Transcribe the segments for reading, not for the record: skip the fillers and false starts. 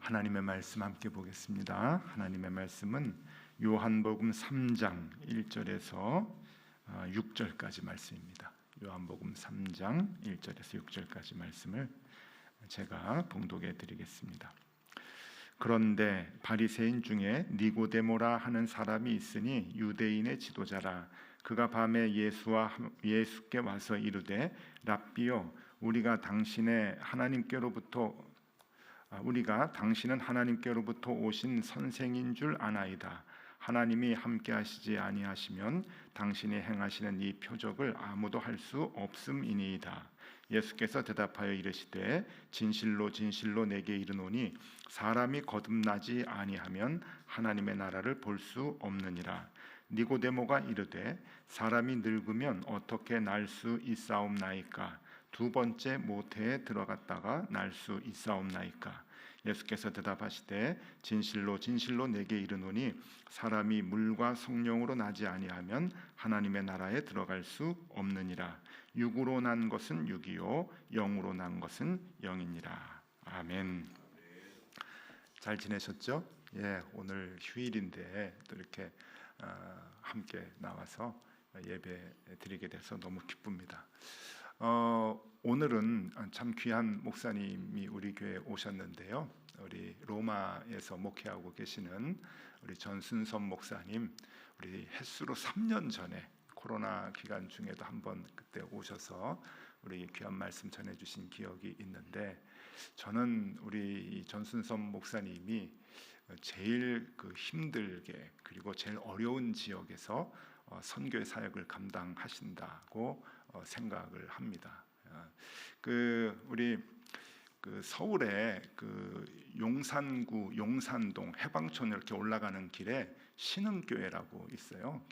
하나님의 말씀 함께 보겠습니다. 하나님의 말씀은 요한복음 3장 1절에서 6절까지 말씀입니다. 요한복음 3장 1절에서 6절까지 말씀을 제가 봉독해 드리겠습니다. 그런데 바리새인 중에 니고데모라 하는 사람이 있으니 유대인의 지도자라. 그가 밤에 예수께 와서 이르되 랍비여, 우리가 당신은 하나님께로부터 오신 선생인 줄 아나이다. 하나님이 함께 하시지 아니하시면 당신이 행하시는 이 표적을 아무도 할 수 없음이니이다. 예수께서 대답하여 이르시되 진실로 진실로 내게 이르노니 사람이 거듭나지 아니하면 하나님의 나라를 볼 수 없느니라. 니고데모가 이르되 사람이 늙으면 어떻게 날 수 있사옵나이까? 두 번째 모태에 들어갔다가 날 수 있사옵나이까? 예수께서 대답하시되 진실로 진실로 내게 이르노니 사람이 물과 성령으로 나지 아니하면 하나님의 나라에 들어갈 수 없느니라. 육으로 난 것은 육이요 영으로 난 것은 영이니라. 아멘. 잘 지내셨죠? 예, 오늘 휴일인데 또 이렇게 함께 나와서 예배 드리게 돼서 너무 기쁩니다. 오늘은 참 귀한 목사님이 우리 교회에 오셨는데요. 우리 로마에서 목회하고 계시는 우리 전순섭 목사님, 우리 햇수로 3년 전에 코로나 기간 중에도 한번 그때 오셔서 우리 귀한 말씀 전해주신 기억이 있는데, 저는 우리 전순섭 목사님이 제일 힘들게 그리고 제일 어려운 지역에서 선교의 사역을 감당하신다고 생각을 합니다. 우리 서울에 용산구 용산동 해방촌 이렇게 올라가는 길에 신흥교회라고 있어요.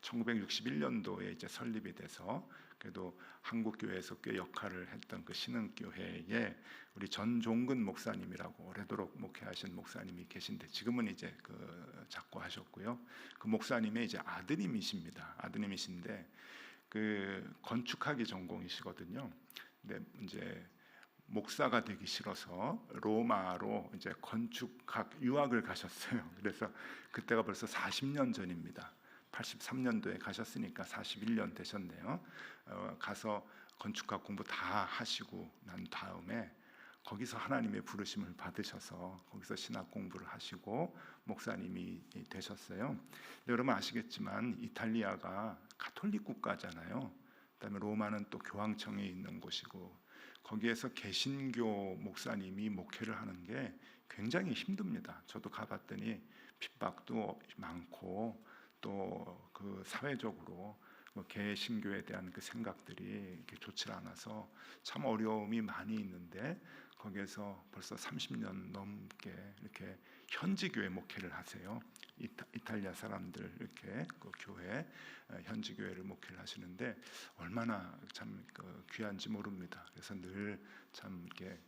1961년도에 이제 설립이 돼서 그래도 한국교회에서 꽤 역할을 했던 그 신흥교회에 우리 전종근 목사님이라고 오래도록 목회하신 목사님이 계신데, 지금은 이제 작고하셨고요. 그 목사님의 이제 아드님이신데 건축학이 전공이시거든요. 근데 이제 목사가 되기 싫어서 로마로 이제 건축학 유학을 가셨어요. 그래서 그때가 벌써 40년 전입니다. 83년도에 가셨으니까 41년 되셨네요. 가서 건축학 공부 다 하시고 난 다음에 거기서 하나님의 부르심을 받으셔서 거기서 신학 공부를 하시고 목사님이 되셨어요. 근데 여러분 아시겠지만 이탈리아가 가톨릭 국가잖아요. 그다음에 로마는 또 교황청에 있는 곳이고, 거기에서 개신교 목사님이 목회를 하는 게 굉장히 힘듭니다. 저도 가봤더니 핍박도 많고 또 사회적으로 개신교에 대한 생각들이 이렇게 좋지 않아서 참 어려움이 많이 있는데, 거기에서 벌써 30년 넘게 이렇게 현지 교회 목회를 하세요. 이탈리아 사람들 이렇게 교회 현지 교회를 목회를 하시는데 얼마나 참 귀한지 모릅니다. 그래서 늘 참 이렇게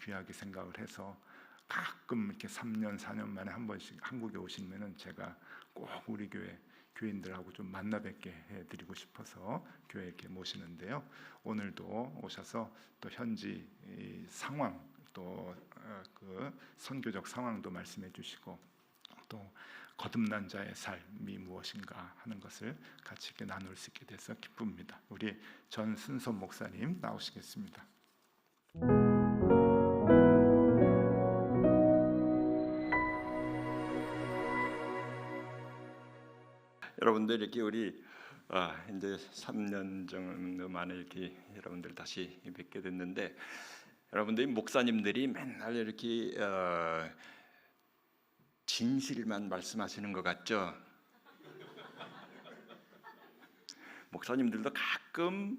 귀하게 생각을 해서 가끔 이렇게 3년 4년 만에 한 번씩 한국에 오시면은 제가 꼭 우리 교인들하고 좀 만나 뵙게 해드리고 싶어서 교회에 이렇게 모시는데요. 오늘도 오셔서 또 현지 상황, 또 선교적 상황도 말씀해 주시고, 또 거듭난 자의 삶이 무엇인가 하는 것을 같이 이렇게 나눌 수 있게 돼서 기쁩니다. 우리 전순섭 목사님 나오시겠습니다. 여러분들 이렇게 우리 이제 3년 정도 만에 이렇게 여러분들 다시 뵙게 됐는데, 여러분들이 목사님들이 맨날 이렇게 진실만 말씀하시는 것 같죠? 목사님들도 가끔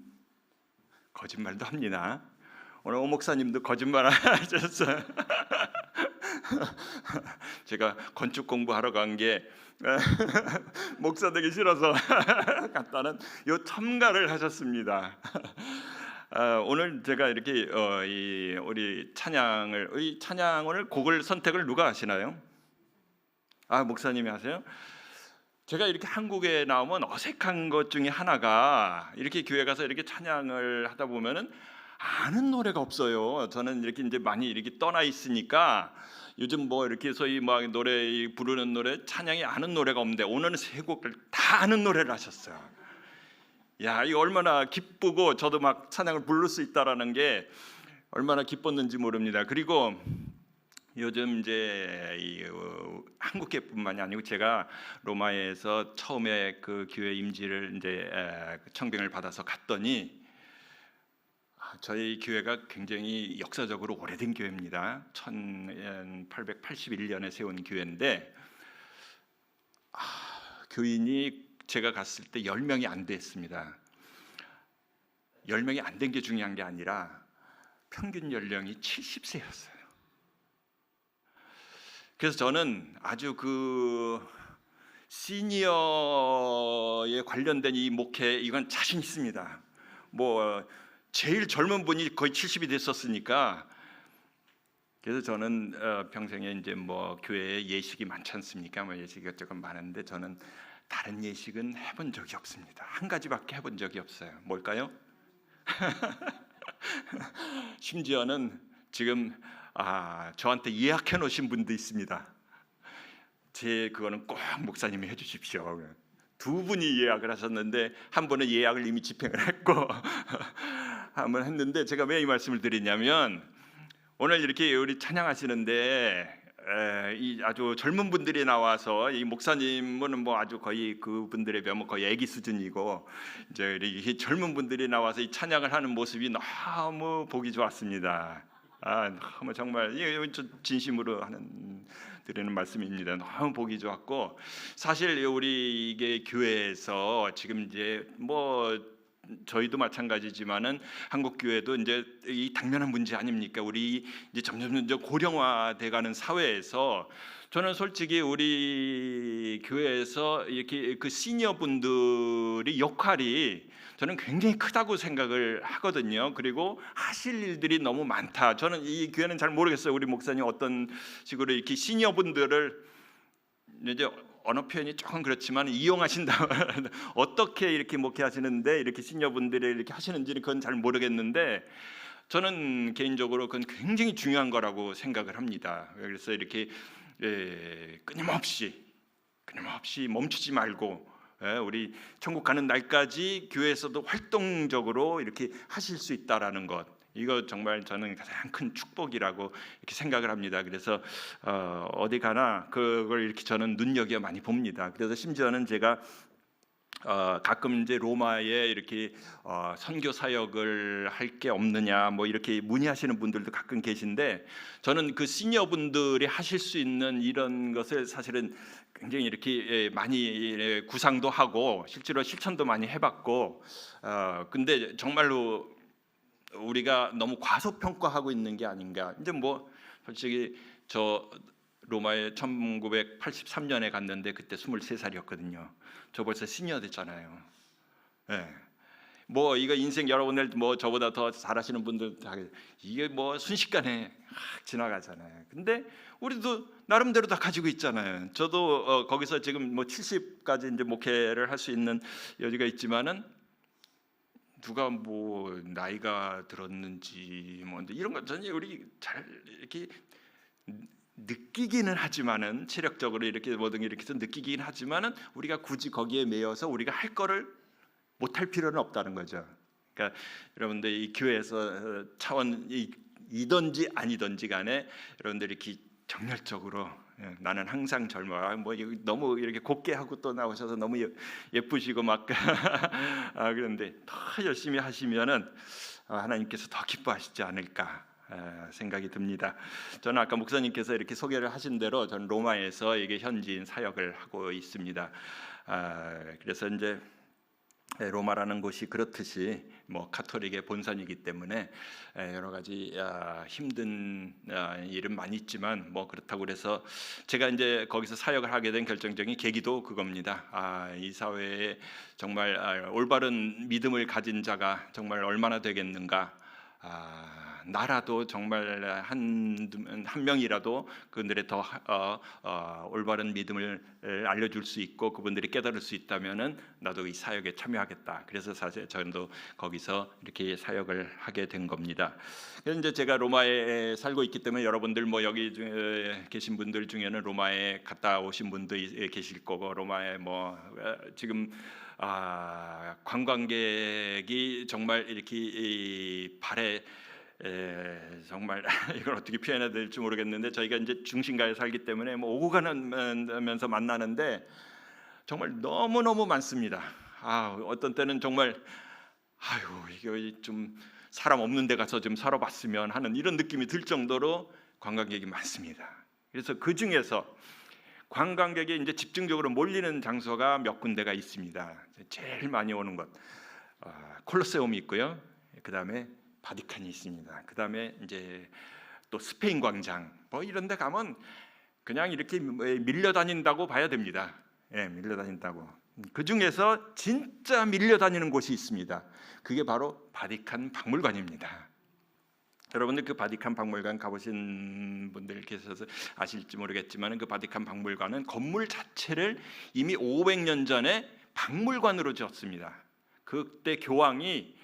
거짓말도 합니다. 오늘 오 목사님도 거짓말 하셨어요. 제가 건축 공부하러 간 게 목사 되기 싫어서 갔다는 요 첨가를 하셨습니다. 오늘 제가 이렇게 우리 찬양을 곡을 선택을 누가 하시나요? 목사님이 하세요? 제가 이렇게 한국에 나오면 어색한 것 중에 하나가, 이렇게 교회 가서 이렇게 찬양을 하다 보면은 아는 노래가 없어요. 저는 이렇게 이제 많이 이렇게 떠나 있으니까 요즘 뭐 이렇게 소위 막 노래 부르는 노래 찬양이 아는 노래가 없는데 오늘은 세 곡을 다 아는 노래를 하셨어요. 야, 이거 얼마나 기쁘고 저도 막 찬양을 부를 수 있다라는 게 얼마나 기뻤는지 모릅니다. 그리고 요즘 이제 한국계뿐만이 아니고 제가 로마에서 처음에 그 교회 임지를 이제 청빙을 받아서 갔더니 저희 교회가 굉장히 역사적으로 오래된 교회입니다. 1881년에 세운 교회인데 교인이 제가 갔을 때 10명이 안 됐습니다. 10명이 안 된 게 중요한 게 아니라 평균 연령이 70세였어요. 그래서 저는 아주 그 시니어에 관련된 이 목회 이건 자신 있습니다. 뭐 제일 젊은 분이 거의 70이 됐었으니까 그래서 저는 평생에 이제 뭐 교회에 예식이 많지 않습니까? 뭐 예식이 조금 많은데 저는 다른 예식은 해본 적이 없습니다. 한 가지밖에 해본 적이 없어요. 뭘까요? 심지어는 지금 저한테 예약해 놓으신 분도 있습니다. 그거는 꼭 목사님이 해주십시오. 두 분이 예약을 하셨는데 한 분은 예약을 이미 집행을 했고 한번 했는데 제가 왜 이 말씀을 드리냐면 오늘 이렇게 우리 찬양하시는데 이 아주 젊은 분들이 나와서 이 목사님은 뭐 아주 거의 그분들에 비하면 거의 애기 수준이고 이제 이 젊은 분들이 나와서 이 찬양을 하는 모습이 너무 보기 좋았습니다. 너무 정말 진심으로 드리는 말씀입니다. 너무 보기 좋았고 사실 우리 이게 교회에서 지금 이제 뭐 저희도 마찬가지지만은 한국 교회도 이제 이 당면한 문제 아닙니까? 우리 이제 점점 고령화돼가는 사회에서 저는 솔직히 우리 교회에서 이렇게 그 시니어 분들이 역할이 저는 굉장히 크다고 생각을 하거든요. 그리고 하실 일들이 너무 많다. 저는 이 교회는 잘 모르겠어요. 우리 목사님 어떤 식으로 이렇게 시니어 분들을 이제 언어 표현이 조금 그렇지만 이용하신다. 어떻게 이렇게 목회하시는데 이렇게 시니어분들이 이렇게 하시는지는 그건 잘 모르겠는데 저는 개인적으로 그건 굉장히 중요한 거라고 생각을 합니다. 그래서 이렇게 끊임없이 멈추지 말고 우리 천국 가는 날까지 교회에서도 활동적으로 이렇게 하실 수 있다라는 것. 이거 정말 저는 가장 큰 축복이라고 이렇게 생각을 합니다. 그래서 어디 가나 그걸 이렇게 저는 눈여겨 많이 봅니다. 그래서 심지어는 제가 가끔 이제 로마에 이렇게 선교 사역을 할 게 없느냐 뭐 이렇게 문의하시는 분들도 가끔 계신데 저는 그 시니어 분들이 하실 수 있는 이런 것을 사실은 굉장히 이렇게 많이 구상도 하고 실제로 실천도 많이 해봤고 근데 정말로 우리가 너무 과소평가하고 있는 게 아닌가. 이제 뭐 솔직히 저 로마에 1983년에 갔는데 그때 23살이었거든요. 저 벌써 시니어 됐잖아요. 뭐 이거 인생 여러분들 뭐 저보다 더 잘하시는 분들 다 이게 뭐 순식간에 지나가잖아요. 근데 우리도 나름대로 다 가지고 있잖아요. 저도 거기서 지금 뭐 70까지 이제 목회를 할 수 있는 여지가 있지만은 누가 뭐 나이가 들었는지 뭐 이런 거 전혀 우리 잘 이렇게 느끼기는 하지만은 체력적으로 이렇게 뭐든 이렇게 해서 느끼긴 하지만은 우리가 굳이 거기에 매여서 우리가 할 거를 못할 필요는 없다는 거죠. 그러니까 여러분들 이 교회에서 차원이든지 아니든지 간에 여러분들 이렇게 정열적으로 나는 항상 젊어. 뭐 너무 이렇게 곱게 하고 또 나오셔서 너무 예쁘시고 막 그런데 더 열심히 하시면은 하나님께서 더 기뻐하시지 않을까 생각이 듭니다. 저는 아까 목사님께서 이렇게 소개를 하신 대로 저는 로마에서 이게 현지인 사역을 하고 있습니다. 그래서 이제 로마라는 곳이 그렇듯이 뭐 가톨릭의 본산이기 때문에 여러 가지 힘든 일은 많이 있지만 뭐 그렇다고 그래서 제가 이제 거기서 사역을 하게 된 결정적인 계기도 그겁니다. 이 사회에 정말 올바른 믿음을 가진 자가 정말 얼마나 되겠는가. 나라도 정말 한 명이라도 그분들의 더 올바른 믿음을 알려줄 수 있고 그분들이 깨달을 수 있다면은 나도 이 사역에 참여하겠다. 그래서 사실 저도 거기서 이렇게 사역을 하게 된 겁니다. 그래서 이제 제가 로마에 살고 있기 때문에 여러분들 뭐 여기 중에 계신 분들 중에는 로마에 갔다 오신 분도 계실 거고 로마에 뭐 지금 관광객이 정말 이렇게 발에 정말 이걸 어떻게 표현해야 될지 모르겠는데 저희가 이제 중심가에 살기 때문에 뭐 오고 가면서 만나는데 정말 너무 많습니다. 어떤 때는 정말 이거 좀 사람 없는 데 가서 좀 살아봤으면 하는 이런 느낌이 들 정도로 관광객이 많습니다. 그래서 그 중에서 관광객이 이제 집중적으로 몰리는 장소가 몇 군데가 있습니다. 제일 많이 오는 것 콜로세움이 있고요. 그 다음에 바티칸이 있습니다. 그 다음에 이제 또 스페인 광장 뭐 이런 데 가면 그냥 이렇게 밀려다닌다고 봐야 됩니다. 밀려다닌다고. 그 중에서 진짜 밀려다니는 곳이 있습니다. 그게 바로 바티칸 박물관입니다. 여러분들 그 바티칸 박물관 가보신 분들 계셔서 아실지 모르겠지만 그 바티칸 박물관은 건물 자체를 이미 500년 전에 박물관으로 지었습니다. 그때 교황이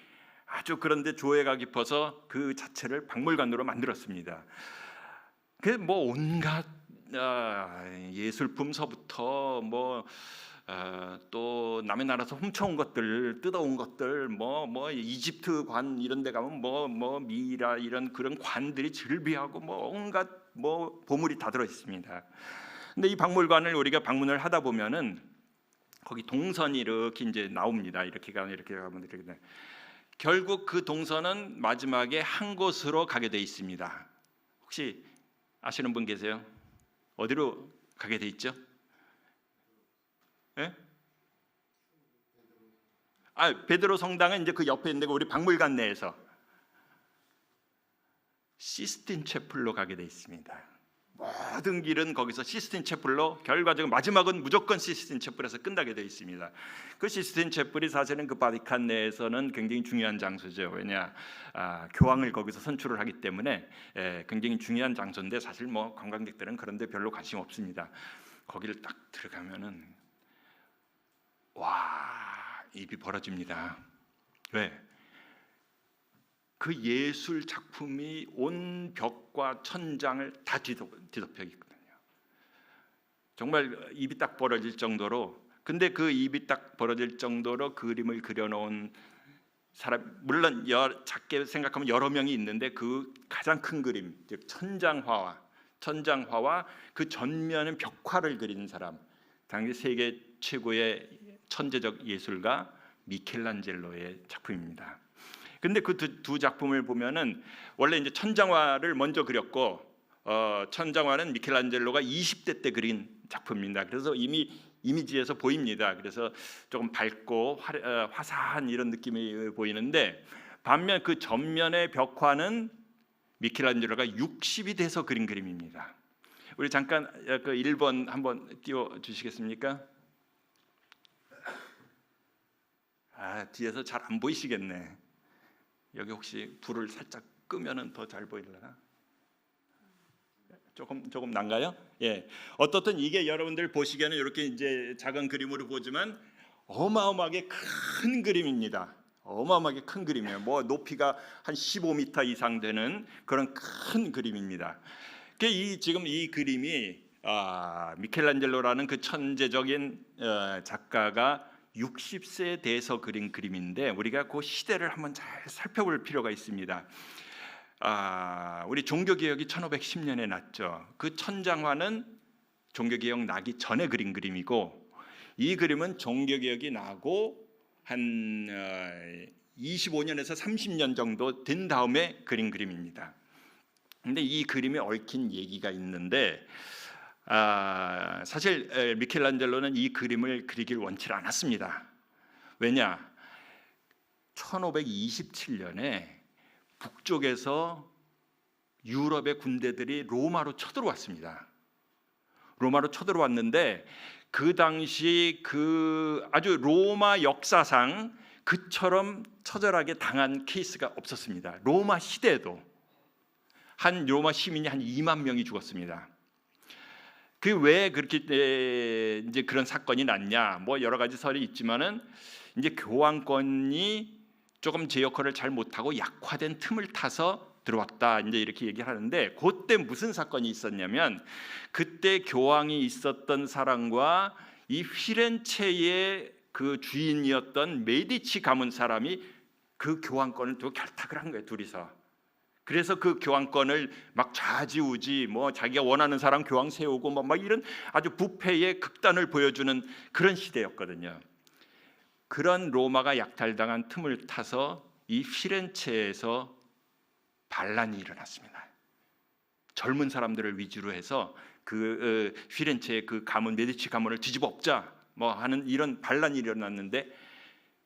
아주 그런데 조예가 깊어서 그 자체를 박물관으로 만들었습니다. 그 뭐 온갖 예술품서부터 또 남의 나라에서 훔쳐온 것들, 뜯어온 것들, 뭐 이집트 관 이런 데 가면 뭐 미라 이런 그런 관들이 즐비하고 뭐 온갖 뭐 보물이 다 들어 있습니다. 근데 이 박물관을 우리가 방문을 하다 보면은 거기 동선이 이렇게 이제 나옵니다. 이렇게 가면 이렇게 결국 그 동선은 마지막에 한 곳으로 가게 돼 있습니다. 혹시 아시는 분 계세요? 어디로 가게 돼 있죠? 예? 베드로 성당은 이제 그 옆에 있는데 우리 박물관 내에서 시스틴 채플로 가게 돼 있습니다. 모든 길은 거기서 시스틴 채플로 결과적으로 마지막은 무조건 시스틴 채플에서 끝나게 돼 있습니다. 그 시스틴 채플이 사실은 그 바티칸 내에서는 굉장히 중요한 장소죠. 왜냐 교황을 거기서 선출을 하기 때문에 굉장히 중요한 장소인데 사실 뭐 관광객들은 그런데 별로 관심 없습니다. 거기를 딱 들어가면은 입이 벌어집니다. 왜? 그 예술 작품이 온 벽과 천장을 다 뒤덮여 있거든요. 정말 입이 딱 벌어질 정도로. 근데 그 입이 딱 벌어질 정도로 그림을 그려놓은 사람, 물론 작게 생각하면 여러 명이 있는데 그 가장 큰 그림, 즉 천장화와 그 전면은 벽화를 그린 사람, 당시 세계 최고의 천재적 예술가 미켈란젤로의 작품입니다. 근데 그 두 작품을 보면은 원래 이제 천장화를 먼저 그렸고 천장화는 미켈란젤로가 20대 때 그린 작품입니다. 그래서 이미 이미지에서 보입니다. 그래서 조금 밝고 화사한 이런 느낌이 보이는데 반면 그 전면의 벽화는 미켈란젤로가 60이 돼서 그린 그림입니다. 우리 잠깐 그 1번 한번 띄워 주시겠습니까? 뒤에서 잘 안 보이시겠네. 여기 혹시 불을 살짝 끄면은 더 잘 보이려나? 조금 난가요? 예. 어떻든 이게 여러분들 보시기에는 이렇게 이제 작은 그림으로 보지만 어마어마하게 큰 그림입니다. 어마어마하게 큰 그림이에요. 뭐 높이가 한 15m 이상 되는 그런 큰 그림입니다. 지금 이 그림이 미켈란젤로라는 그 천재적인 작가가 60세에 대해서 그린 그림인데 우리가 그 시대를 한번 잘 살펴볼 필요가 있습니다. 우리 종교개혁이 1510년에 났죠. 그 천장화는 종교개혁 나기 전에 그린 그림이고 이 그림은 종교개혁이 나고 한 25년에서 30년 정도 된 다음에 그린 그림입니다. 근데 이 그림에 얽힌 얘기가 있는데 사실 미켈란젤로는 이 그림을 그리길 원치 않았습니다. 왜냐? 1527년에 북쪽에서 유럽의 군대들이 로마로 쳐들어왔습니다. 로마로 쳐들어왔는데 그 당시 그 아주 로마 역사상 그처럼 처절하게 당한 케이스가 없었습니다. 로마 시대에도 한 로마 시민이 한 2만 명이 죽었습니다. 그 왜 그렇게 이제 그런 사건이 났냐? 뭐 여러 가지 설이 있지만은 이제 교황권이 조금 제 역할을 잘 못하고 약화된 틈을 타서 들어왔다. 이제 이렇게 얘기하는데 그때 무슨 사건이 있었냐면 그때 교황이 있었던 사람과 이 피렌체의 그 주인이었던 메디치 가문 사람이 그 교황권을 두고 결탁을 한 거예요, 둘이서. 그래서 그 교황권을 막 좌지우지 뭐 자기가 원하는 사람 교황 세우고 뭐 막 이런 아주 부패의 극단을 보여주는 그런 시대였거든요. 그런 로마가 약탈당한 틈을 타서 이 피렌체에서 반란이 일어났습니다. 젊은 사람들을 위주로 해서 그 피렌체의 그 가문 메디치 가문을 뒤집어 엎자 뭐 하는 이런 반란이 일어났는데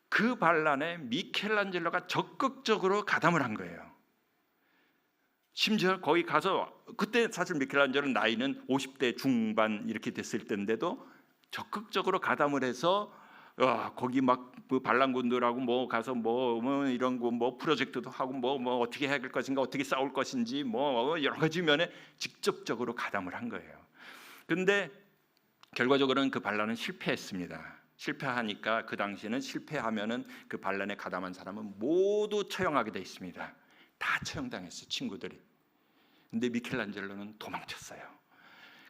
그 반란에 미켈란젤로가 적극적으로 가담을 한 거예요. 심지어 거기 가서 그때 사실 미켈란젤로 나이는 50대 중반 이렇게 됐을 때인데도 적극적으로 가담을 해서 거기 막 그 반란군들하고 뭐 가서 뭐 이런 거 뭐 프로젝트도 하고 뭐 어떻게 해야 할 것인가 어떻게 싸울 것인지 뭐 여러 가지 면에 직접적으로 가담을 한 거예요. 근데 결과적으로는 그 반란은 실패했습니다. 실패하니까 그 당시에는 실패하면은 그 반란에 가담한 사람은 모두 처형하게 돼 있습니다. 다 처형당했어요, 친구들이. 근데 미켈란젤로는 도망쳤어요.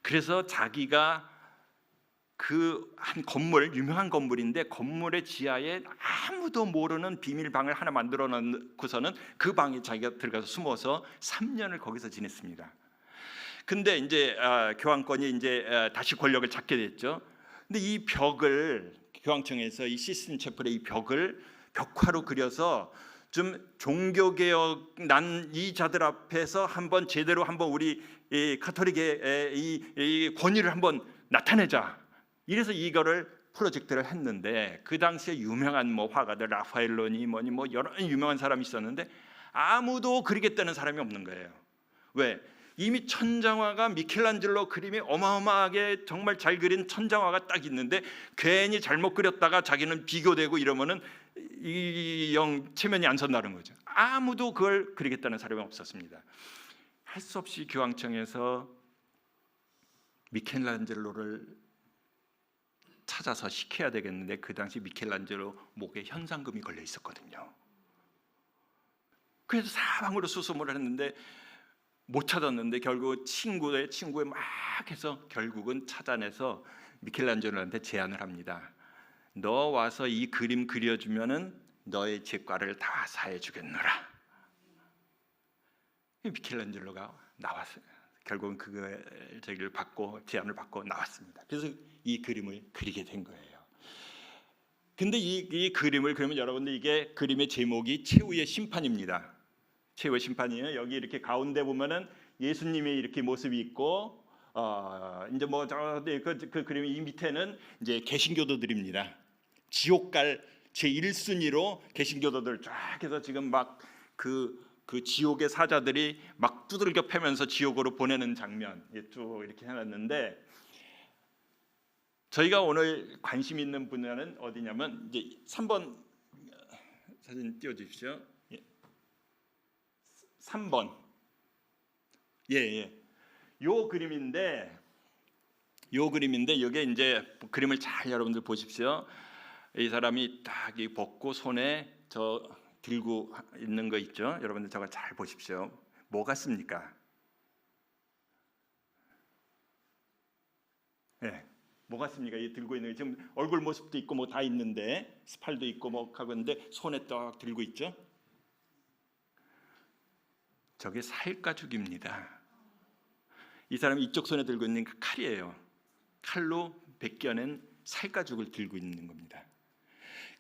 그래서 자기가 그 한 건물, 유명한 건물인데 건물의 지하에 아무도 모르는 비밀방을 하나 만들어 놓고서는 그 방에 자기가 들어가서 숨어서 3년을 거기서 지냈습니다. 근데 이제 교황권이 이제 다시 권력을 잡게 됐죠. 근데 이 벽을 교황청에서 이 시스틴 채플의 이 벽을 벽화로 그려서 좀 종교개혁 난 이 자들 앞에서 한번 제대로 한번 우리 이 카톨릭의 이 권위를 한번 나타내자. 이래서 이거를 프로젝트를 했는데 그 당시에 유명한 뭐 화가들 라파엘로니 뭐니 뭐 여러 유명한 사람이 있었는데 아무도 그리겠다는 사람이 없는 거예요. 왜? 이미 천장화가 미켈란젤로 그림이 어마어마하게 정말 잘 그린 천장화가 딱 있는데 괜히 잘못 그렸다가 자기는 비교되고 이러면은 이 영 체면이 안 선다는 거죠. 아무도 그걸 그리겠다는 사람이 없었습니다. 할 수 없이 교황청에서 미켈란젤로를 찾아서 시켜야 되겠는데 그 당시 미켈란젤로 목에 현상금이 걸려 있었거든요. 그래서 사방으로 수소문을 했는데 못 찾았는데 결국 친구의 막 해서 결국은 찾아내서 미켈란젤로한테 제안을 합니다. 너 와서 이 그림 그려주면은 너의 제과를 다 사해 주겠노라. 미켈란젤로가 나왔어요. 결국은 그걸 저기를 받고 제안을 받고 나왔습니다. 그래서 이 그림을 그리게 된 거예요. 근데 이 그림을 그러면 여러분들 이게 그림의 제목이 최후의 심판입니다. 최후의 심판이에요. 여기 이렇게 가운데 보면은 예수님의 이렇게 모습이 있고 이제 뭐 그 그림 이 밑에는 이제 개신교도들입니다. 지옥 갈 제 1순위로 개신교도들 쫙 해서 지금 막 그 지옥의 사자들이 막 두들겨 패면서 지옥으로 보내는 장면 쭉 이렇게 해놨는데 저희가 오늘 관심 있는 분야는 어디냐면 이제 3번 사진 띄워주십시오. 3번 요 그림인데 이게 이제 그림을 잘 여러분들 보십시오. 이 사람이 딱 벗고 손에 저 들고 있는 거 있죠? 여러분들 저거 잘 보십시오. 뭐 같습니까? 뭐 같습니까? 이 들고 있는 게 지금 얼굴 모습도 있고 뭐 다 있는데 스팔도 있고 뭐 하고 있는데 손에 딱 들고 있죠? 저게 살가죽입니다. 이 사람이 이쪽 손에 들고 있는 그 칼이에요. 칼로 벗겨낸 살가죽을 들고 있는 겁니다.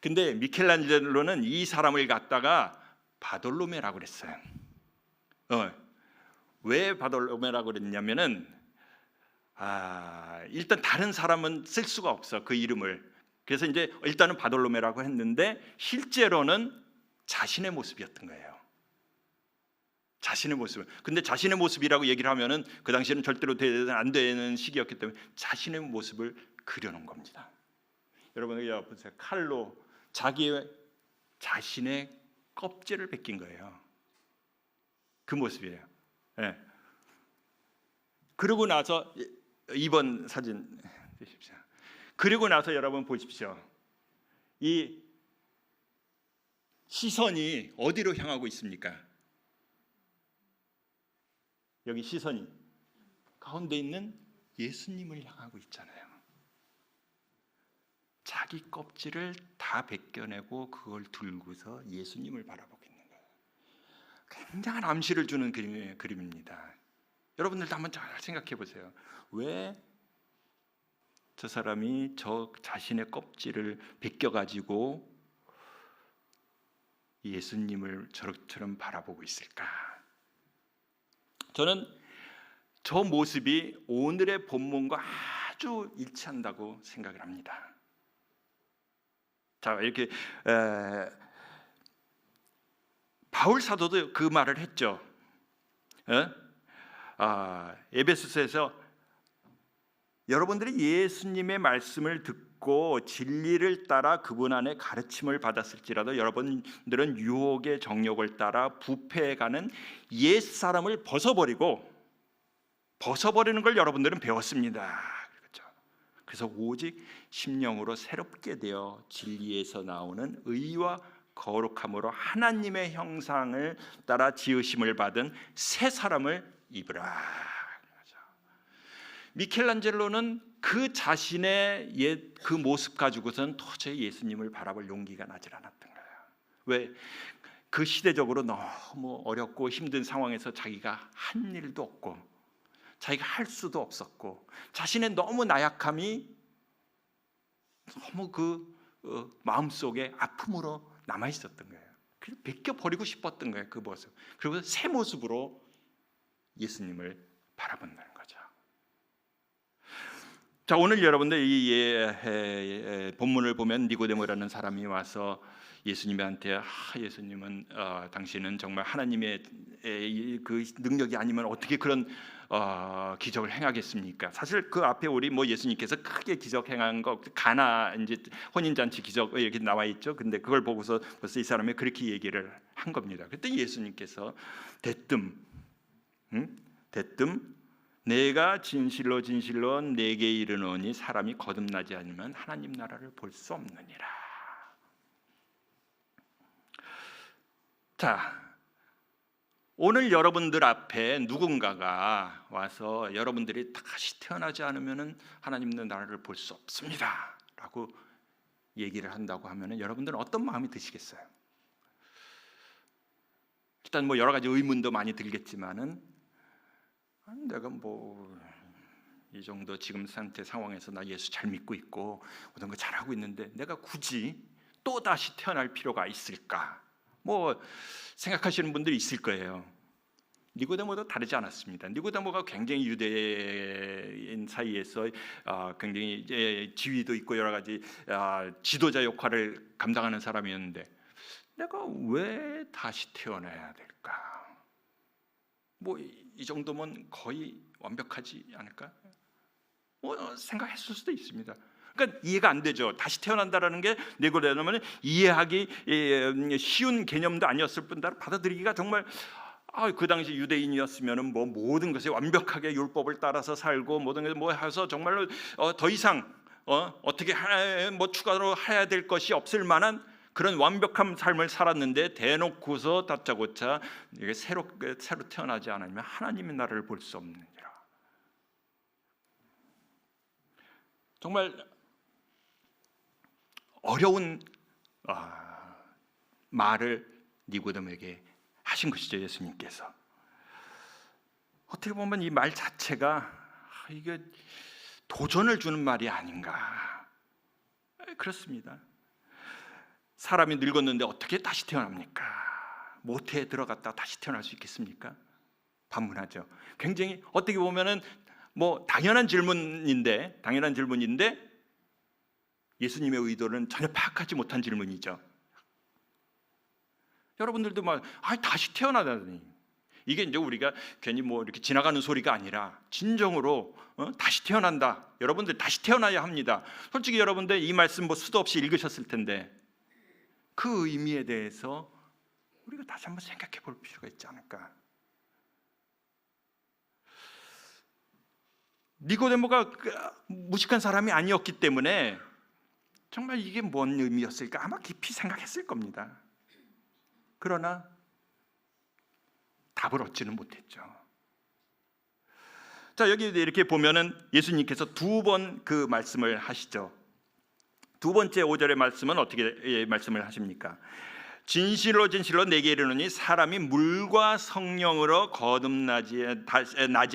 근데 미켈란젤로는 이 사람을 갖다가 바돌로메라고 그랬어요. 왜 바돌로메라고 그랬냐면은 일단 다른 사람은 쓸 수가 없어 그 이름을. 그래서 이제 일단은 바돌로메라고 했는데 실제로는 자신의 모습이었던 거예요. 자신의 모습. 근데 자신의 모습이라고 얘기를 하면은 그 당시에는 절대로 안 되는 시기였기 때문에 자신의 모습을 그려놓은 겁니다. 여러분 여기 보세요. 칼로 자신의 껍질을 벗긴 거예요. 그 모습이에요. 예. 그러고 나서 2번 사진 주십시오. 그리고 나서 여러분 보십시오. 이 시선이 어디로 향하고 있습니까? 여기 시선이 가운데 있는 예수님을 향하고 있잖아요. 자기 껍질을 다 벗겨내고 그걸 들고서 예수님을 바라보고 있는 거예요. 굉장한 암시를 주는 그림입니다. 여러분들도 한번 잘 생각해 보세요. 왜 저 사람이 저 자신의 껍질을 벗겨가지고 예수님을 저처럼 바라보고 있을까? 저는 저 모습이 오늘의 본문과 아주 일치한다고 생각을 합니다. 자, 이렇게 바울 사도도 그 말을 했죠. 에베소서에서 여러분들이 예수님의 말씀을 듣고 진리를 따라 그분 안에 가르침을 받았을지라도 여러분들은 유혹의 정욕을 따라 부패해가는 옛 사람을 벗어버리는 걸 여러분들은 배웠습니다. 그렇죠? 그래서 오직 심령으로 새롭게 되어 진리에서 나오는 의와 거룩함으로 하나님의 형상을 따라 지으심을 받은 새 사람을 입으라. 미켈란젤로는 그 자신의 옛 그 모습 가지고서는 도저히 예수님을 바라볼 용기가 나질 않았던 거예요. 왜? 그 시대적으로 너무 어렵고 힘든 상황에서 자기가 한 일도 없고 자기가 할 수도 없었고 자신의 너무 나약함이 너무 그 마음속에 아픔으로 남아 있었던 거예요. 그래서 벗겨버리고 싶었던 거예요, 그 모습. 그리고 새 모습으로 예수님을 바라본다는 거죠. 자, 오늘 여러분들 이 본문을 보면 니고데모라는 사람이 와서 예수님한테 예수님은 당신은 정말 하나님의 그 능력이 아니면 어떻게 그런 기적을 행하겠습니까? 사실 그 앞에 우리 예수님께서 크게 기적 행한 거 가나 이제 혼인 잔치 기적 이렇게 나와 있죠. 근데 그걸 보고서 벌써 이 사람이 그렇게 얘기를 한 겁니다. 그때 예수님께서 대뜸 내가 진실로 진실로 내게 이르노니 사람이 거듭나지 않으면 하나님 나라를 볼 수 없느니라. 자, 오늘 여러분들 앞에 누군가가 와서 여러분들이 다시 태어나지 않으면 하나님의 나라를 볼 수 없습니다 라고 얘기를 한다고 하면 여러분들은 어떤 마음이 드시겠어요? 일단 여러 가지 의문도 많이 들겠지만은 내가 이 정도 지금 상황에서 나 예수 잘 믿고 있고 모든 거 잘하고 있는데 내가 굳이 또 다시 태어날 필요가 있을까? 생각하시는 분들이 있을 거예요. 니고데모도 다르지 않았습니다. 니고데모가 굉장히 유대인 사이에서 굉장히 지위도 있고 여러 가지 지도자 역할을 감당하는 사람이었는데 내가 왜 다시 태어나야 될까? 이 정도면 거의 완벽하지 않을까? 생각했을 수도 있습니다. 그러니까 이해가 안 되죠. 다시 태어난다라는 게 니고데모는 이해하기 쉬운 개념도 아니었을 뿐더러 받아들이기가 정말 그 당시 유대인이었으면은 모든 것에 완벽하게 율법을 따라서 살고 모든 게 해서 정말로 더 이상 어떻게 추가로 해야 될 것이 없을 만한 그런 완벽한 삶을 살았는데 대놓고서 다짜고짜 이게 새로 태어나지 않으면 하나님의 나라를 볼 수 없느니라. 정말 어려운 말을 니고데모에게 하신 것이죠, 예수님께서. 어떻게 보면 이 말 자체가 이게 도전을 주는 말이 아닌가. 그렇습니다. 사람이 늙었는데 어떻게 다시 태어납니까? 모태에 들어갔다 다시 태어날 수 있겠습니까? 반문하죠. 굉장히 어떻게 보면은 당연한 질문인데 예수님의 의도는 전혀 파악하지 못한 질문이죠. 여러분들도 다시 태어나다니 이게 이제 우리가 괜히 이렇게 지나가는 소리가 아니라 진정으로 다시 태어난다. 여러분들 다시 태어나야 합니다. 솔직히 여러분들 이 말씀 수도 없이 읽으셨을 텐데 그 의미에 대해서 우리가 다시 한번 생각해 볼 필요가 있지 않을까? 니고데모가 무식한 사람이 아니었기 때문에 정말 이게 뭔 의미였을까 아마 깊이 생각했을 겁니다. 그러나 답을 얻지는 못했죠. 자, 여기 이렇게 보면은 예수님께서 두 번 그 말씀을 하시죠. 두 번째 5절의 말씀은 어떻게 말씀을 하십니까? 진실로 진실로 내게 이르노니 사람이 물과 성령으로 거듭나지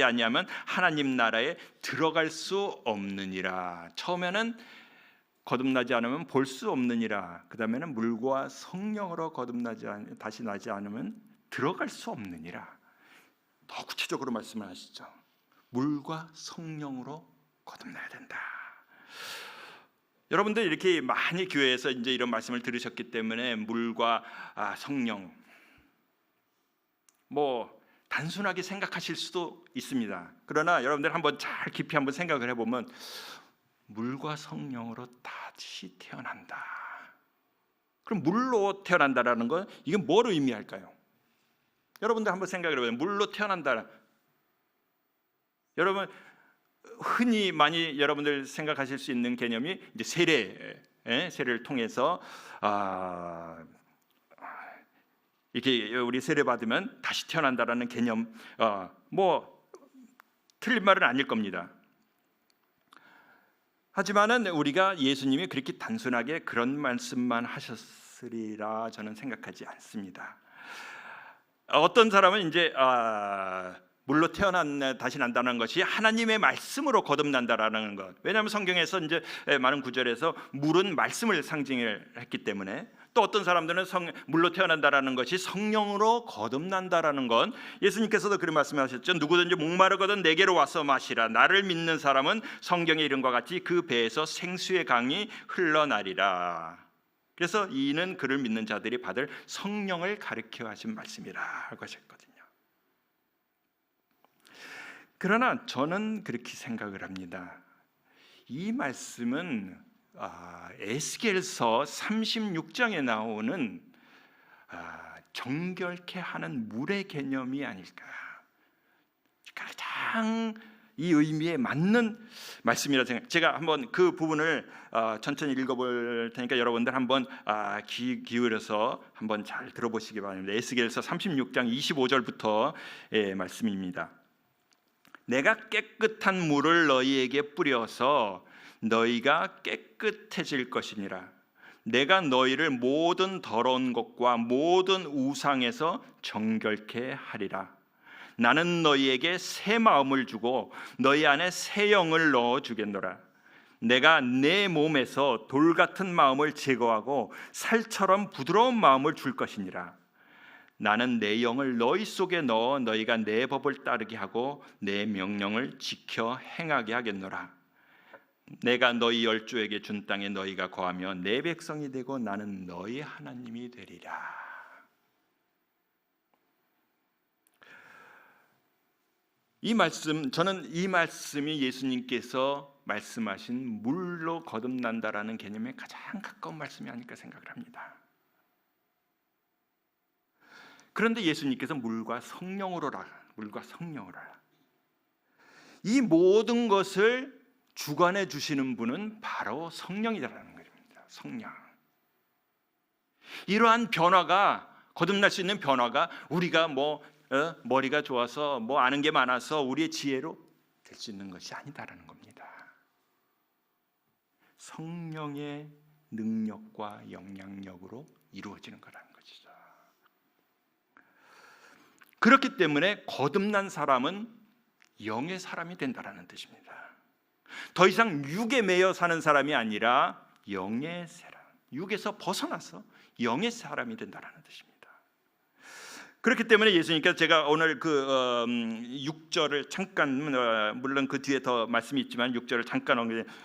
아니하면 하나님 나라에 들어갈 수 없느니라. 처음에는 거듭나지 않으면 볼 수 없느니라. 그 다음에는 물과 성령으로 다시 나지 않으면 들어갈 수 없느니라. 더 구체적으로 말씀을 하시죠. 물과 성령으로 거듭나야 된다. 여러분들 이렇게 많이 교회에서 이제 이런 말씀을 들으셨기 때문에 물과 성령 뭐 단순하게 생각하실 수도 있습니다. 그러나 여러분들 한번 잘 깊이 한번 생각을 해보면 물과 성령으로 다시 태어난다. 그럼 물로 태어난다라는 건 이게 뭘 의미할까요? 여러분들 한번 생각을 해보세요. 물로 태어난다. 여러분 흔히 많이 여러분들 생각하실 수 있는 개념이 이제 세례를 통해서 이렇게 우리 세례 받으면 다시 태어난다라는 개념, 뭐 틀린 말은 아닐 겁니다. 하지만은 우리가 예수님이 그렇게 단순하게 그런 말씀만 하셨으리라 저는 생각하지 않습니다. 어떤 사람은 이제 물로 다시 난다는 것이 하나님의 말씀으로 거듭난다라는 것. 왜냐하면 성경에서 이제 많은 구절에서 물은 말씀을 상징을 했기 때문에, 또 어떤 사람들은 물로 태어난다라는 것이 성령으로 거듭난다라는 건 예수님께서도 그런 말씀하셨죠. 누구든지 목마르거든 내게로 와서 마시라. 나를 믿는 사람은 성경에 이른 것 같이 그 배에서 생수의 강이 흘러나리라. 그래서 이는 그를 믿는 자들이 받을 성령을 가르쳐 하신 말씀이라고 하셨거든요. 그러나 저는 그렇게 생각을 합니다. 이 말씀은 에스겔서 36장에 나오는 정결케 하는 물의 개념이 아닐까. 가장 이 의미에 맞는 말씀이라 생각. 제가 한번 그 부분을 천천히 읽어볼 테니까 여러분들 한번 귀 기울여서 한번 잘 들어보시기 바랍니다. 에스겔서 36장 25절부터 말씀입니다. 내가 깨끗한 물을 너희에게 뿌려서 너희가 깨끗해질 것이니라. 내가 너희를 모든 더러운 것과 모든 우상에서 정결케 하리라. 나는 너희에게 새 마음을 주고 너희 안에 새 영을 넣어 주겠노라. 내가 내 몸에서 돌 같은 마음을 제거하고 살처럼 부드러운 마음을 줄 것이니라. 나는 내 영을 너희 속에 넣어 너희가 내 법을 따르게 하고 내 명령을 지켜 행하게 하겠노라. 내가 너희 열조에게 준 땅에 너희가 거하며 내 백성이 되고 나는 너희 하나님이 되리라. 이 말씀, 저는 이 말씀이 예수님께서 말씀하신 물로 거듭난다라는 개념에 가장 가까운 말씀이 아닐까 생각을 합니다. 그런데 예수님께서 물과 성령으로라. 이 모든 것을 주관해 주시는 분은 바로 성령이라는 것입니다. 성령. 이러한 변화가, 거듭날 수 있는 변화가 우리가 머리가 좋아서 아는 게 많아서 우리의 지혜로 될 수 있는 것이 아니다라는 겁니다. 성령의 능력과 영향력으로 이루어지는 거라는 것이죠. 그렇기 때문에 거듭난 사람은 영의 사람이 된다라는 뜻입니다. 더 이상 육에 매여 사는 사람이 아니라 영의 사람, 육에서 벗어나서 영의 사람이 된다라는 뜻입니다. 그렇기 때문에 예수님께서 제가 오늘 그 6절을 잠깐, 물론 그 뒤에 더 말씀이 있지만 6절을 잠깐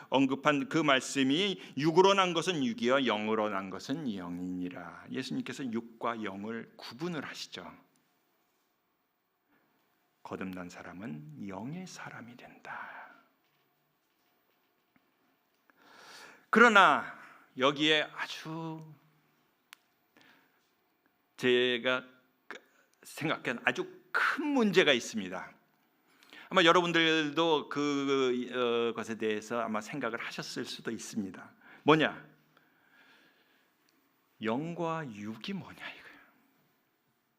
언급한 그 말씀이 육으로 난 것은 육이요 영으로 난 것은 영이니라. 예수님께서 육과 영을 구분을 하시죠. 거듭난 사람은 영의 사람이 된다. 그러나 여기에 아주 제가 생각한 아주 큰 문제가 있습니다. 아마 여러분들도 그것에 대해서 아마 생각을 하셨을 수도 있습니다. 뭐냐? 영과 육이 뭐냐 이거예요.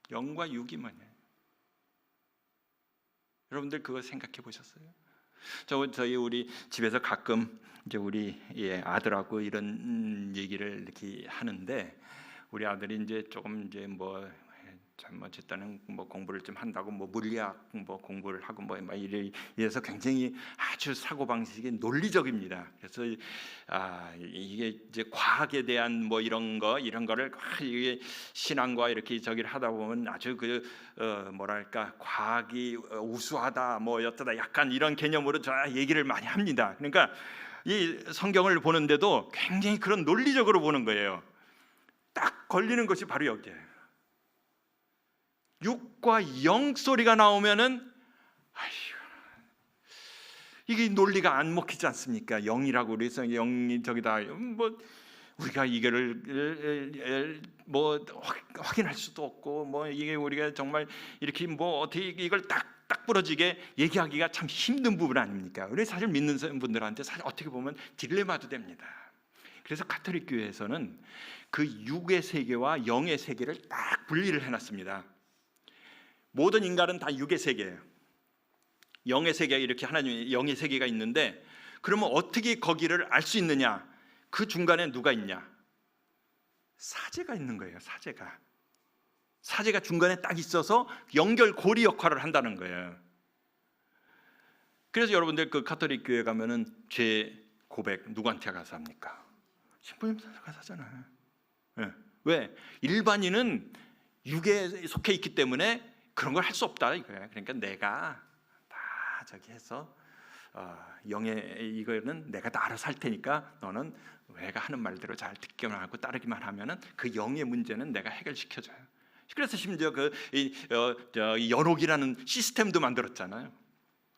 영과 육이 뭐냐? 여러분들 그거 생각해 보셨어요? 저희 우리 집에서 가끔 이제 우리 아들하고 이런 얘기를 이렇게 하는데, 우리 아들이 이제 조금 이제 뭐 어쨌든 뭐 공부를 좀 한다고 뭐 물리학 뭐 공부를 하고 뭐 이래서 굉장히 아주 사고 방식이 논리적입니다. 그래서 이게 이제 과학에 대한 뭐 이런 거를 이게 신앙과 이렇게 저기를 하다 보면 아주 뭐랄까 과학이 우수하다 뭐 어쩌다 약간 이런 개념으로 저 얘기를 많이 합니다. 그러니까 이 성경을 보는데도 굉장히 그런 논리적으로 보는 거예요. 딱 걸리는 것이 바로 여기에요. 육과 영 소리가 나오면은 이게 논리가 안 먹히지 않습니까? 영이라고 그래서 영이 저기다 뭐 우리가 이거를 뭐 확인할 수도 없고 뭐 이게 우리가 정말 이렇게 뭐 어떻게 이걸 딱 부러지게 얘기하기가 참 힘든 부분 아닙니까? 우리 사실 믿는 분들한테 사실 어떻게 보면 딜레마도 됩니다. 그래서 가톨릭 교회에서는 그 육의 세계와 영의 세계를 딱 분리를 해놨습니다. 모든 인간은 다 육의 세계예요. 영의 세계가 이렇게 하나님의 영의 세계가 있는데, 그러면 어떻게 거기를 알 수 있느냐? 그 중간에 누가 있냐? 사제가 있는 거예요. 사제가 중간에 딱 있어서 연결고리 역할을 한다는 거예요. 그래서 여러분들 그 가톨릭 교회 가면은 죄 고백 누구한테 가서 합니까? 신부님한테 가서 하잖아요. 왜? 일반인은 육에 속해 있기 때문에 그런 걸 할 수 없다 이거예요. 그러니까 내가 다 저기 해서 영의 이거는 내가 다 알아서 할 테니까 너는 내가 하는 말대로 잘 듣기만 하고 따르기만 하면은 그 영의 문제는 내가 해결시켜줘요. 그래서 심지어 연옥이라는 시스템도 만들었잖아요.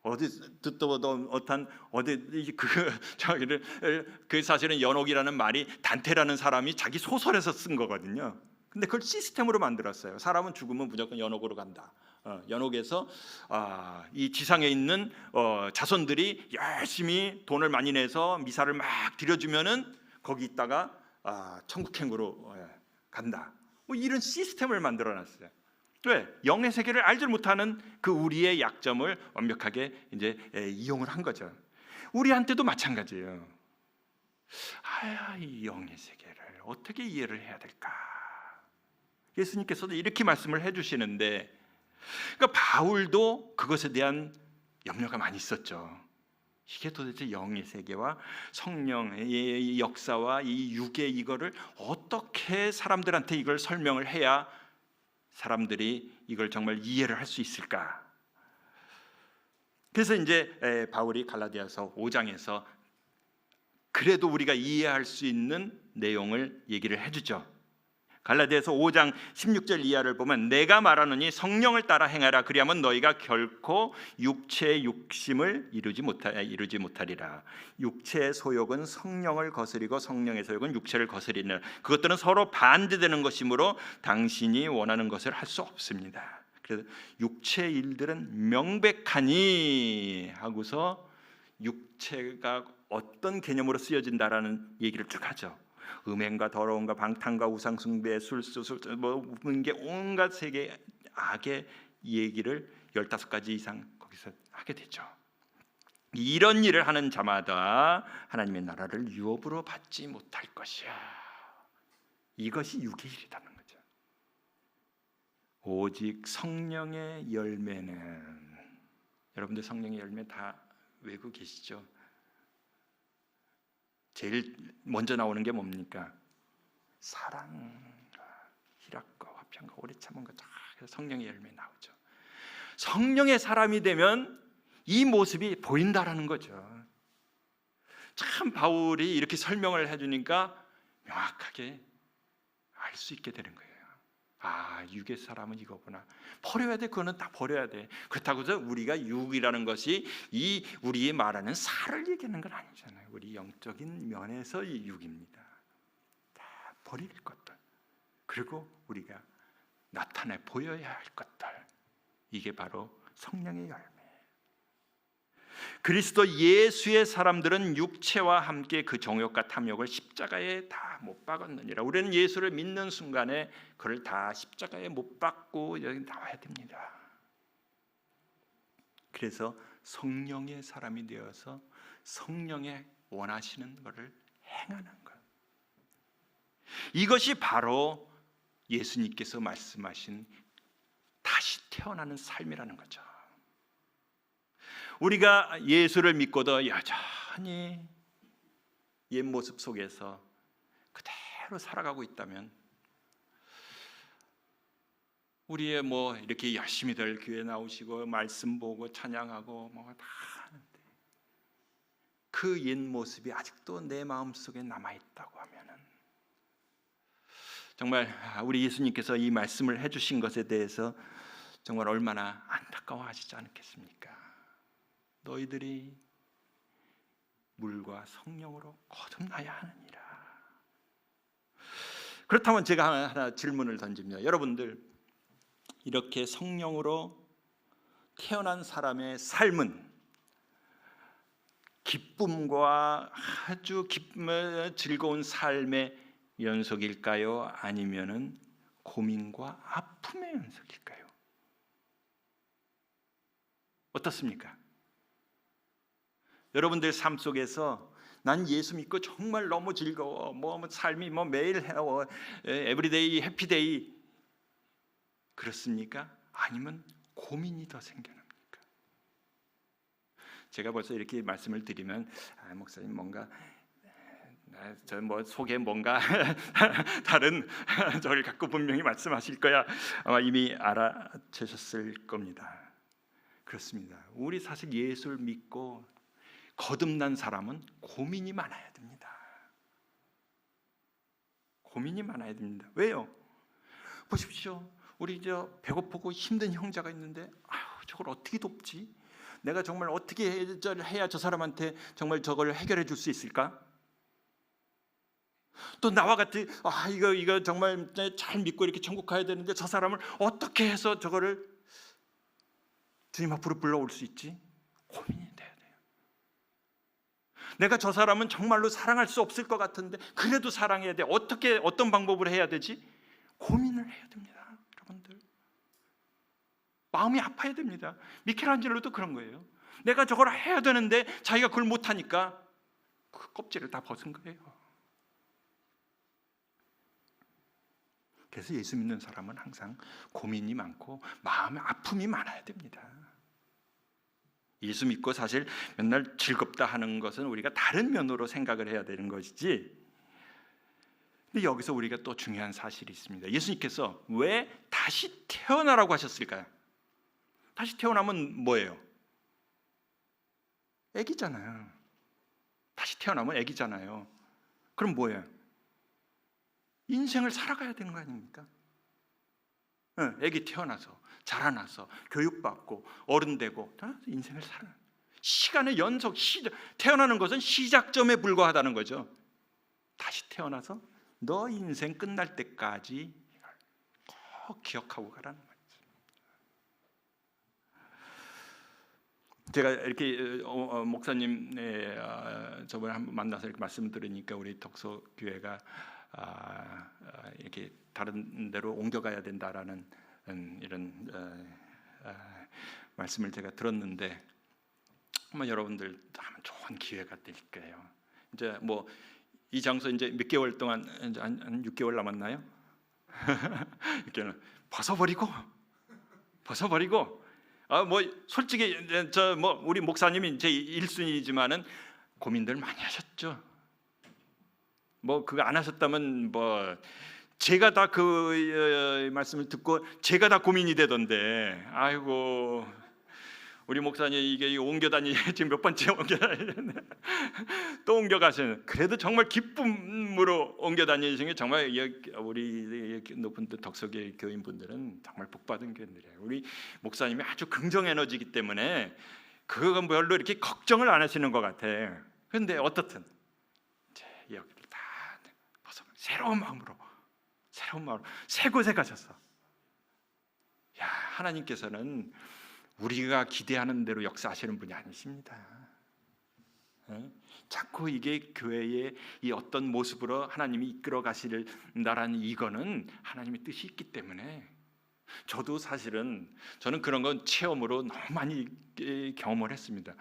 어디 듣도 어떤 어디 그 사실은 연옥이라는 말이 단테라는 사람이 자기 소설에서 쓴 거거든요. 근데 그걸 시스템으로 만들었어요. 사람은 죽으면 무조건 연옥으로 간다. 연옥에서 이 지상에 있는 자손들이 열심히 돈을 많이 내서 미사를 막 드려주면은 거기 있다가 천국행으로 간다. 뭐 이런 시스템을 만들어놨어요. 왜? 영의 세계를 알지 못하는 그 우리의 약점을 완벽하게 이제 이용을 한 거죠. 우리한테도 마찬가지예요. 이 영의 세계를 어떻게 이해를 해야 될까? 예수님께서도 이렇게 말씀을 해주시는데, 그러니까 바울도 그것에 대한 염려가 많이 있었죠. 이게 도대체 영의 세계와 성령의 역사와 이 육의 이거를 어떻게 사람들한테 이걸 설명을 해야 사람들이 이걸 정말 이해를 할 수 있을까? 그래서 이제 바울이 갈라디아서 5장에서 그래도 우리가 이해할 수 있는 내용을 얘기를 해주죠. 갈라디아서 5장 16절 이하를 보면 내가 말하노니 성령을 따라 행하라. 그리하면 너희가 결코 육체의 욕심을 이루지 못하리라. 육체의 소욕은 성령을 거스리고 성령의 소욕은 육체를 거스리는, 그것들은 서로 반대되는 것이므로 당신이 원하는 것을 할 수 없습니다. 그래서 육체의 일들은 명백하니 하고서 육체가 어떤 개념으로 쓰여진다라는 얘기를 쭉 하죠. 음행과 더러움과 방탕과 우상숭배, 술수 뭐 문계 온갖 세계 악의 얘기를 15가지 이상 거기서 하게 되죠. 이런 일을 하는 자마다 하나님의 나라를 유업으로 받지 못할 것이야. 이것이 육의 일이라는 거죠. 오직 성령의 열매는, 여러분들 성령의 열매 다 외우고 계시죠? 제일 먼저 나오는 게 뭡니까? 사랑과 희락과 화평과 오래 참음과 다 성령의 열매 나오죠. 성령의 사람이 되면 이 모습이 보인다라는 거죠. 참 바울이 이렇게 설명을 해주니까 명확하게 알 수 있게 되는 거예요. 육의 사람은 이거구나. 버려야 돼. 그거는 다 버려야 돼. 그렇다고 해서 우리가 육이라는 것이 이 우리의 말하는 살을 얘기하는 건 아니잖아요. 우리 영적인 면에서 이 육입니다. 다 버릴 것들, 그리고 우리가 나타내 보여야 할 것들, 이게 바로 성령의 열매. 그리스도 예수의 사람들은 육체와 함께 그 정욕과 탐욕을 십자가에 다 못 박았느니라. 우리는 예수를 믿는 순간에 그를 다 십자가에 못 박고 여기 나와야 됩니다. 그래서 성령의 사람이 되어서 성령의 원하시는 것을 행하는 것. 이것이 바로 예수님께서 말씀하신 다시 태어나는 삶이라는 거죠. 우리가 예수를 믿고도 여전히 옛 모습 속에서 그대로 살아가고 있다면 우리의 뭐 이렇게 열심히들 교회 나오시고 말씀 보고 찬양하고 뭐 다 하는데 그 옛 모습이 아직도 내 마음속에 남아 있다고 하면은 정말 우리 예수님께서 이 말씀을 해주신 것에 대해서 정말 얼마나 안타까워하시지 않겠습니까? 너희들이 물과 성령으로 거듭나야 하느니라. 그렇다면 제가 하나 질문을 던집니다. 여러분들 이렇게 성령으로 태어난 사람의 삶은 기쁨과 아주 즐거운 삶의 연속일까요? 아니면은 고민과 아픔의 연속일까요? 어떻습니까? 여러분들 삶 속에서 난 예수 믿고 정말 너무 즐거워. 삶이 매일 해워. 에브리데이 해피데이. 그렇습니까? 아니면 고민이 더 생겨납니까? 제가 벌써 이렇게 말씀을 드리면 목사님 뭔가 저 속에 뭔가 다른 저를 갖고 분명히 말씀하실 거야. 아마 이미 알아채셨을 겁니다. 그렇습니다. 우리 사실 예수를 믿고 거듭난 사람은 고민이 많아야 됩니다. 고민이 많아야 됩니다. 왜요? 보십시오. 우리 배고프고 힘든 형제가 있는데 저걸 어떻게 돕지? 내가 정말 어떻게 해야 저 사람한테 정말 저걸 해결해 줄 수 있을까? 또 나와 같이 이거 정말 잘 믿고 이렇게 천국 가야 되는데 저 사람을 어떻게 해서 저거를 주님 앞으로 불러올 수 있지? 고민이 돼야 돼요. 내가 저 사람은 정말로 사랑할 수 없을 것 같은데 그래도 사랑해야 돼. 어떤 방법으로 해야 되지? 고민을 해야 됩니다. 여러분들 마음이 아파야 됩니다. 미켈안젤로도 그런 거예요. 내가 저걸 해야 되는데 자기가 그걸 못하니까 그 껍질을 다 벗은 거예요. 그래서 예수 믿는 사람은 항상 고민이 많고 마음의 아픔이 많아야 됩니다. 예수 믿고 사실 맨날 즐겁다 하는 것은 우리가 다른 면으로 생각을 해야 되는 것이지. 근데 여기서 우리가 또 중요한 사실이 있습니다. 예수님께서 왜 다시 태어나라고 하셨을까요? 다시 태어나면 뭐예요? 애기잖아요. 다시 태어나면 애기잖아요. 그럼 뭐예요? 인생을 살아가야 되는 거 아닙니까? 애기 태어나서 자라나서 교육받고 어른 되고 인생을 살아. 시간의 연속, 태어나는 것은 시작점에 불과하다는 거죠. 다시 태어나서 너 인생 끝날 때까지 꼭 기억하고 가라는 거죠. 제가 이렇게 목사님 저번에 한번 만나서 이렇게 말씀 들으니까 우리 덕소교회가 이렇게 다른 데로 옮겨가야 된다라는 이런 말씀을 제가 들었는데 아마 여러분들 아마 좋은 기회가 될 거예요. 이제 이 장소 이제 몇 개월 동안 이제 한 6개월 남았나요? 이렇게 벗어버리고 솔직히 우리 목사님이 제 1순위지만은 고민들 많이 하셨죠. 그거 안 하셨다면 제가 다 그 말씀을 듣고 제가 다 고민이 되던데 아이고 우리 목사님 이게 옮겨 다니지 지금 몇 번째 옮겨 다니는데 또 옮겨 가시는 그래도 정말 기쁨으로 옮겨 다니시는 게 정말 우리 높은 덕소교회 교인분들은 정말 복받은 교인들이에요. 우리 목사님이 아주 긍정 에너지이기 때문에 그건 별로 이렇게 걱정을 안 하시는 것 같아. 그런데 어떻든 여기를 다 새로운 마음으로 새 곳에 가셔서 하나님께서는 우리가 기대하는 대로 역사하시는 분이 아니십니다. 자꾸 이게 교회의 이 어떤 모습으로 하나님이 이끌어 가시는다라는 이거는 하나님의 뜻이 있기 때문에 저도 사실은 저는 그런 건 체험으로 너무 많이 경험을 했습니다.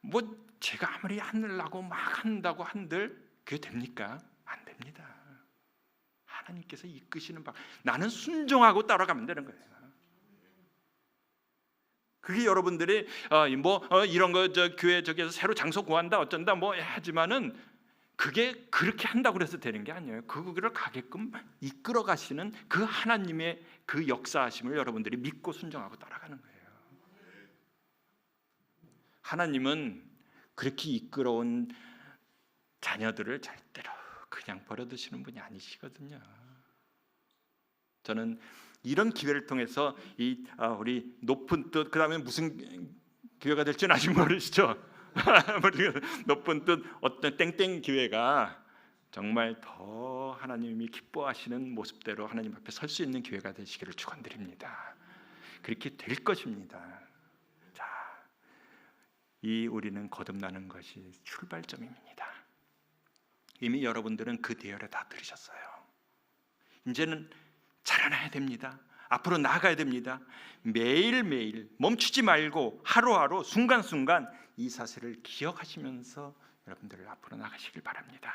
뭐 제가 아무리 하늘라고 막 한다고 한들 그게 됩니까? 안 됩니다. 하나님께서 이끄시는 방, 나는 순종하고 따라가면 되는 거예요. 그게 여러분들이 이런 거 저 교회 저기에서 새로 장소 구한다 어쩐다 뭐 하지만은 그게 그렇게 한다고 그래서 되는 게 아니에요. 그거를 가게끔 이끌어 가시는 그 하나님의 그 역사하심을 여러분들이 믿고 순종하고 따라가는 거예요. 하나님은 그렇게 이끌어온 자녀들을 절대로 그냥 버려두시는 분이 아니시거든요. 저는 이런 기회를 통해서 우리 높은 뜻, 그다음에 무슨 교회가 될지는 아직 모르시죠. 높은 뜻 어떤 땡땡 교회가 정말 더 하나님이 기뻐하시는 모습대로 하나님 앞에 설 수 있는 교회가 되시기를 축원드립니다. 그렇게 될 것입니다. 자, 우리는 거듭나는 것이 출발점입니다. 이미 여러분들은 그 대열에 다 들으셨어요. 이제는 자라나야 됩니다. 앞으로 나아가야 됩니다. 매일매일 멈추지 말고 하루하루 순간순간 이 사실을 기억하시면서 여러분들 앞으로 나가시길 바랍니다.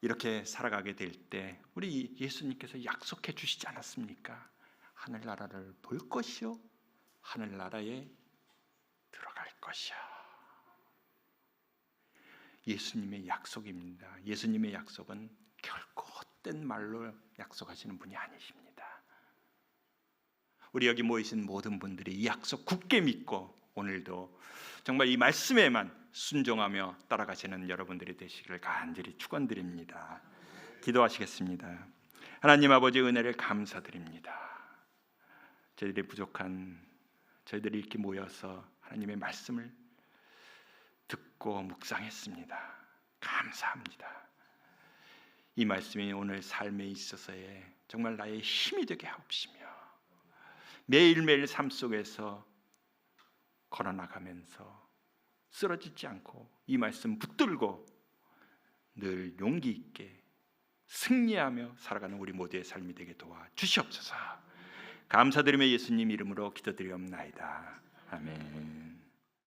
이렇게 살아가게 될 때 우리 예수님께서 약속해 주시지 않았습니까? 하늘나라를 볼 것이요 하늘나라에 들어갈 것이요. 예수님의 약속입니다. 예수님의 약속은 결코 헛된 말로 약속하시는 분이 아니십니다. 우리 여기 모이신 모든 분들이 이 약속 굳게 믿고 오늘도 정말 이 말씀에만 순종하며 따라가시는 여러분들이 되시기를 간절히 축원드립니다. 기도하시겠습니다. 하나님 아버지 은혜를 감사드립니다. 저희들이 부족한 저희들이 이렇게 모여서 하나님의 말씀을 듣고 묵상했습니다. 감사합니다. 이 말씀이 오늘 삶에 있어서의 정말 나의 힘이 되게 하옵시며 매일매일 삶 속에서 걸어나가면서 쓰러지지 않고 이 말씀 붙들고 늘 용기 있게 승리하며 살아가는 우리 모두의 삶이 되게 도와 주시옵소서. 감사드리며 예수님 이름으로 기도드리옵나이다. 아멘.